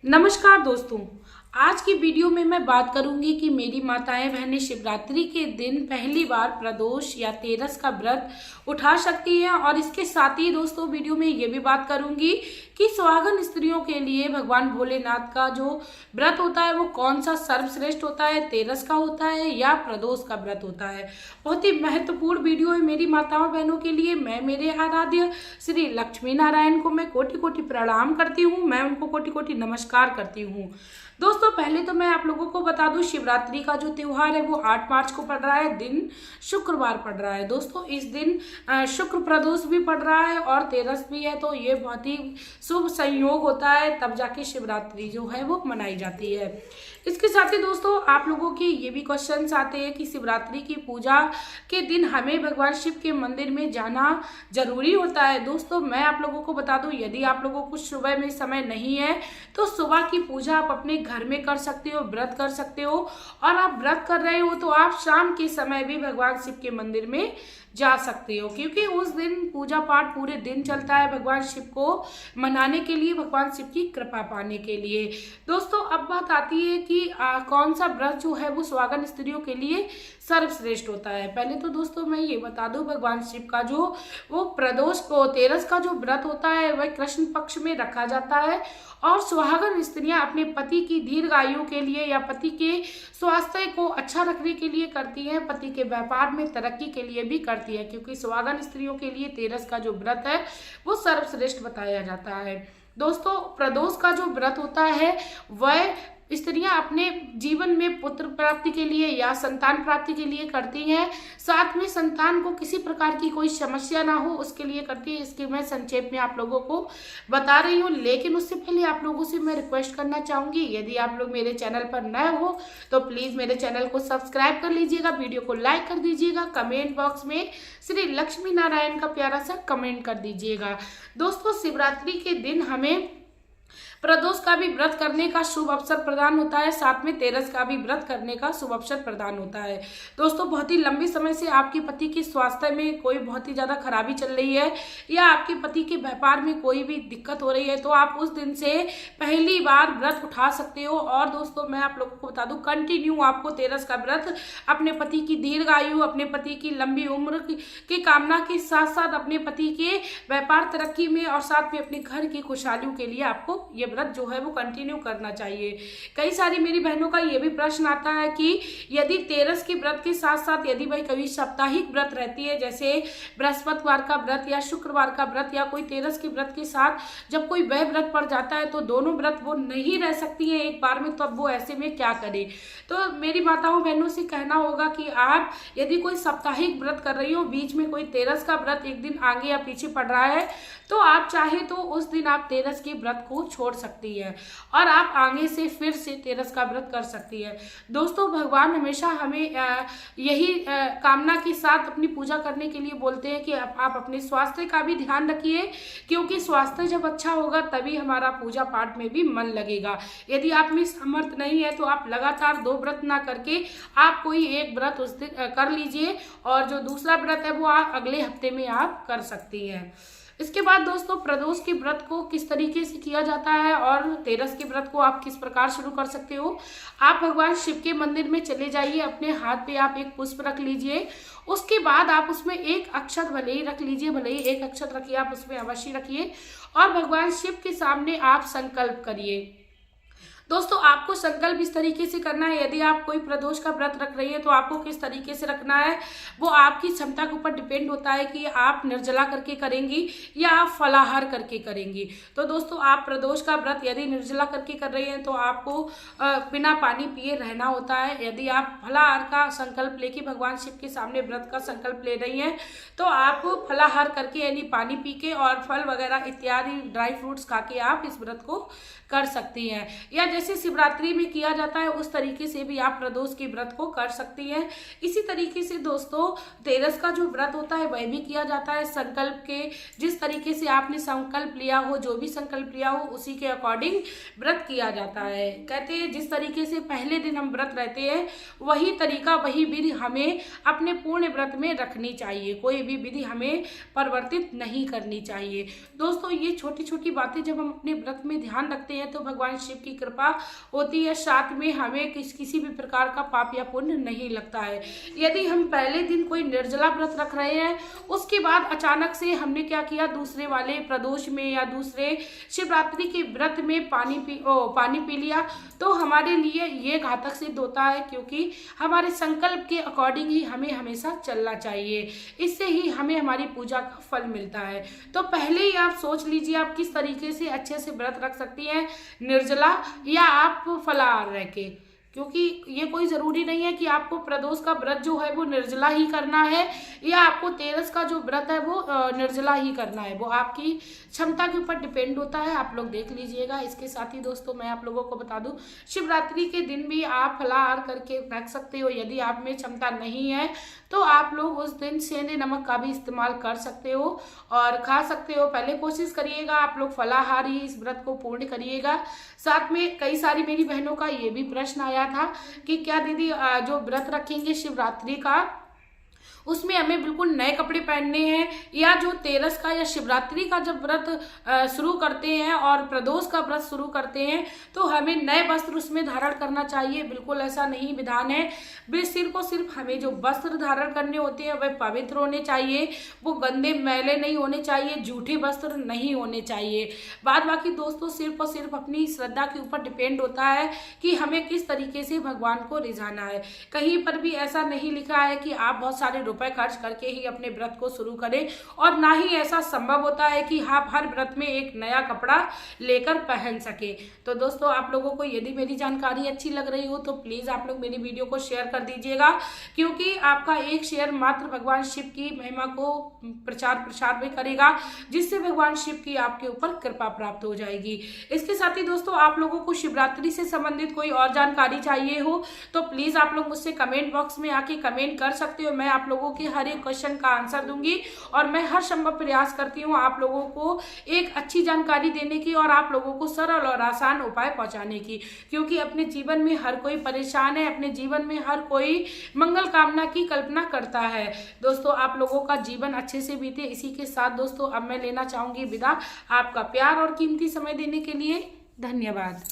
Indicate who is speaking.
Speaker 1: नमस्कार दोस्तों। आज की वीडियो में मैं बात करूंगी कि मेरी माताएं बहनें शिवरात्रि के दिन पहली बार प्रदोष या तेरस का व्रत उठा सकती हैं। और इसके साथ ही दोस्तों वीडियो में ये भी बात करूंगी कि सुहागन स्त्रियों के लिए भगवान भोलेनाथ का जो व्रत होता है वो कौन सा सर्वश्रेष्ठ होता है, तेरस का होता है या प्रदोष का व्रत होता है। बहुत ही महत्वपूर्ण वीडियो है मेरी माताओं बहनों के लिए। मैं मेरे आराध्य श्री लक्ष्मी नारायण को मैं कोटि कोटि प्रणाम करती हूँ, मैं उनको कोटि कोटि नमस्कार करती हूँ। दोस्तों पहले तो मैं आप लोगों को बता दूं, शिवरात्रि का जो त्योहार है वो 8 मार्च को पड़ रहा है, दिन शुक्रवार पड़ रहा है। दोस्तों इस दिन शुक्र प्रदोष भी पड़ रहा है और तेरस भी है, तो ये बहुत ही शुभ संयोग होता है, तब जाके शिवरात्रि जो है वो मनाई जाती है। इसके साथ ही दोस्तों आप लोगों के ये भी क्वेश्चंस आते हैं कि शिवरात्रि की पूजा के दिन हमें भगवान शिव के मंदिर में जाना जरूरी होता है। दोस्तों मैं आप लोगों को बता दूं, यदि आप लोगों को सुबह में समय नहीं है तो सुबह की पूजा आप अपने घर में कर सकते हो, व्रत कर सकते हो। और आप व्रत कर रहे हो तो आप शाम के समय भी भगवान शिव के मंदिर में जा सकते हो, क्योंकि उस दिन पूजा पाठ पूरे दिन चलता है भगवान शिव को मनाने के लिए, भगवान शिव की कृपा पाने के लिए। दोस्तों अब बात आती है कि कौन सा व्रत जो है वो सुहागन स्त्रियों के लिए सर्वश्रेष्ठ होता है। पहले तो दोस्तों मैं ये बता दूं, भगवान शिव का जो वो प्रदोष को तेरस का जो व्रत होता है वह कृष्ण पक्ष में रखा जाता है और सुहागन स्त्रियां अपने पति की दीर्घ आयु के लिए या पति के स्वास्थ्य को अच्छा रखने के लिए करती हैं, पति के व्यापार में तरक्की के लिए भी करती है, क्योंकि सुहागन स्त्रियों के लिए तेरस का जो व्रत है वो सर्वश्रेष्ठ बताया जाता है। दोस्तों प्रदोष का जो व्रत होता है वह स्त्रियां अपने जीवन में पुत्र प्राप्ति के लिए या संतान प्राप्ति के लिए करती हैं, साथ में संतान को किसी प्रकार की कोई समस्या ना हो उसके लिए करती है। इसके मैं संक्षेप में आप लोगों को बता रही हूँ, लेकिन उससे पहले आप लोगों से मैं रिक्वेस्ट करना चाहूंगी, यदि आप लोग मेरे चैनल पर नए हो तो प्लीज मेरे चैनल को सब्सक्राइब कर लीजिएगा, वीडियो को लाइक कर दीजिएगा, कमेंट बॉक्स में श्री लक्ष्मी नारायण का प्यारा सा कमेंट कर दीजिएगा। दोस्तों शिवरात्रि के दिन हमें प्रदोष का भी व्रत करने का शुभ अवसर प्रदान होता है, साथ में तेरस का भी व्रत करने का शुभ अवसर प्रदान होता है। दोस्तों बहुत ही लंबे समय से आपके पति की स्वास्थ्य में कोई बहुत ही ज्यादा खराबी चल रही है या आपके पति के व्यापार में कोई भी दिक्कत हो रही है तो आप उस दिन से पहली बार व्रत उठा सकते हो। और दोस्तों मैं आप लोगों को बता दूं, कंटिन्यू आपको तेरस का व्रत अपने पति की दीर्घ आयु, अपने पति की लंबी उम्र की कामना के साथ साथ अपने पति के व्यापार तरक्की में और साथ में अपने घर की खुशहाली के लिए आपको ये व्रत जो है वो कंटिन्यू करना चाहिए। कई सारी मेरी बहनों का ये भी प्रश्न आता है कि यदि तेरस के व्रत के साथ साथ यदि भाई कभी साप्ताहिक व्रत रहती है, जैसे बृहस्पतिवार का व्रत या शुक्रवार का व्रत या कोई तेरस के व्रत के साथ जब कोई वह व्रत पड़ जाता है तो दोनों व्रत वो नहीं रह सकती है एक बार में, तो अब वो ऐसे में क्या करे। तो मेरी माताओं बहनों से कहना होगा कि आप यदि कोई साप्ताहिक व्रत कर रही हो, बीच में कोई तेरस का व्रत एक दिन आगे या पीछे पड़ रहा है, तो आप चाहे तो उस दिन आप तेरस के व्रत को छोड़ सकती है और आप आगे से फिर से तेरस का व्रत कर सकती है। दोस्तों भगवान हमेशा हमें यही कामना के साथ अपनी पूजा करने के लिए बोलते हैं कि आप अपने स्वास्थ्य का भी ध्यान रखिए, क्योंकि स्वास्थ्य जब अच्छा होगा तभी हमारा पूजा पाठ में भी मन लगेगा। यदि आप में सामर्थ्य नहीं है तो आप लगातार 2 व्रत ना करके आप कोई एक व्रत उस दिन कर लीजिए और जो दूसरा व्रत है वो आप अगले हफ्ते में आप कर सकती हैं। इसके बाद दोस्तों प्रदोष के व्रत को किस तरीके से किया जाता है और तेरस के व्रत को आप किस प्रकार शुरू कर सकते हो। आप भगवान शिव के मंदिर में चले जाइए, अपने हाथ पे आप एक पुष्प रख लीजिए, उसके बाद आप उसमें एक अक्षत भले ही रख लीजिए, भले ही एक अक्षत रखिए, आप उसमें अवश्य रखिए और भगवान शिव के सामने आप संकल्प करिए। दोस्तों आपको संकल्प इस तरीके से करना है, यदि आप कोई प्रदोष का व्रत रख रही है तो आपको किस तरीके से रखना है वो आपकी क्षमता के ऊपर डिपेंड होता है कि आप निर्जला करके करेंगी या आप फलाहार करके करेंगी। तो दोस्तों आप प्रदोष का व्रत यदि निर्जला करके कर रही हैं तो आपको बिना पानी पिए रहना होता है। यदि आप फलाहार का संकल्प लेके भगवान शिव के सामने व्रत का संकल्प ले रही हैं तो आप फलाहार करके यानी पानी पी के और फल वगैरह इत्यादि ड्राई फ्रूट्स खा के आप इस व्रत को कर सकती हैं। या जैसे शिवरात्रि में किया जाता है उस तरीके से भी आप प्रदोष के व्रत को कर सकती हैं। इसी तरीके से दोस्तों तेरस का जो व्रत होता है वह भी किया जाता है संकल्प के, जिस तरीके से आपने संकल्प लिया हो, जो भी संकल्प लिया हो उसी के अकॉर्डिंग व्रत किया जाता है। कहते हैं जिस तरीके से पहले दिन हम व्रत रहते हैं वही तरीका, वही विधि हमें अपने पूर्ण व्रत में रखनी चाहिए, कोई भी विधि हमें परिवर्तित नहीं करनी चाहिए। दोस्तों ये छोटी छोटी बातें जब हम अपने व्रत में ध्यान रखते हैं तो भगवान शिव की कृपा होती है, साथ में हमें किसी भी प्रकार का पाप या पुण्य नहीं लगता है। यदि हम पहले दिन कोई निर्जला व्रत रख रहे हैं, उसके बाद अचानक से हमने क्या किया, दूसरे वाले प्रदोष में या दूसरे शिवरात्रि के व्रत में पानी पी लिया, तो हमारे लिए ये घातक सिद्ध होता है, क्योंकि हमारे संकल्प के अकॉर्डिंग ही हमें हमेशा चलना चाहिए। इससे ही हमें हमारी पूजा का फल मिलता है। तो पहले ही आप सोच लीजिए आप किस तरीके से अच्छे से व्रत रख सकती हैं, निर्जला या आप फलाहार रह के, क्योंकि ये कोई ज़रूरी नहीं है कि आपको प्रदोष का व्रत जो है वो निर्जला ही करना है या आपको तेरस का जो व्रत है वो निर्जला ही करना है, वो आपकी क्षमता के ऊपर डिपेंड होता है। आप लोग देख लीजिएगा। इसके साथ ही दोस्तों मैं आप लोगों को बता दूं, शिवरात्रि के दिन भी आप फलाहार करके रख सकते हो। यदि आप में क्षमता नहीं है तो आप लोग उस दिन सेंधे नमक का भी इस्तेमाल कर सकते हो और खा सकते हो। पहले कोशिश करिएगा आप लोग फलाहार ही इस व्रत को पूर्ण करिएगा। साथ में कई सारी मेरी बहनों का ये भी प्रश्न आया था कि क्या दीदी जो व्रत रखेंगे शिवरात्रि का उसमें हमें बिल्कुल नए कपड़े पहनने हैं, या जो तेरस का या शिवरात्रि का जब व्रत शुरू करते हैं और प्रदोष का व्रत शुरू करते हैं तो हमें नए वस्त्र उसमें धारण करना चाहिए। बिल्कुल ऐसा नहीं विधान है। सिर्फ हमें जो वस्त्र धारण करने होते हैं वह पवित्र होने चाहिए, वो गंदे मैले नहीं होने चाहिए, झूठे वस्त्र नहीं होने चाहिए। बाद बाकी दोस्तों सिर्फ और सिर्फ अपनी श्रद्धा के ऊपर डिपेंड होता है कि हमें किस तरीके से भगवान को रिझाना है। कहीं पर भी ऐसा नहीं लिखा है कि आप बहुत सारे रुपए खर्च करके ही अपने व्रत को शुरू करें, और ना ही ऐसा संभव होता है कि आप हर व्रत में एक नया कपड़ा लेकर पहन सके। तो दोस्तों आप लोगों को यदि मेरी जानकारी अच्छी लग रही हो तो प्लीज आप लोग मेरी वीडियो को शेयर कर दीजिएगा, क्योंकि आपका एक शेयर मात्र भगवान शिव की महिमा को प्रचार प्रसार भी करेगा, जिससे भगवान शिव की आपके ऊपर कृपा प्राप्त हो जाएगी। इसके साथ ही दोस्तों आप लोगों को शिवरात्रि से संबंधित कोई और जानकारी चाहिए हो तो प्लीज आप लोग मुझसे कमेंट बॉक्स में आके कमेंट कर सकते हो। मैं आप लोगों के हर एक क्वेश्चन का आंसर दूंगी और मैं हर संभव प्रयास करती हूँ आप लोगों को एक अच्छी जानकारी देने की और आप लोगों को सरल और आसान उपाय पहुंचाने की, क्योंकि अपने जीवन में हर कोई परेशान है, अपने जीवन में हर कोई मंगल कामना की कल्पना करता है। दोस्तों आप लोगों का जीवन अच्छे से बीते, इसी के साथ दोस्तों अब मैं लेना चाहूंगी विदा। आपका प्यार और कीमती समय देने के लिए धन्यवाद।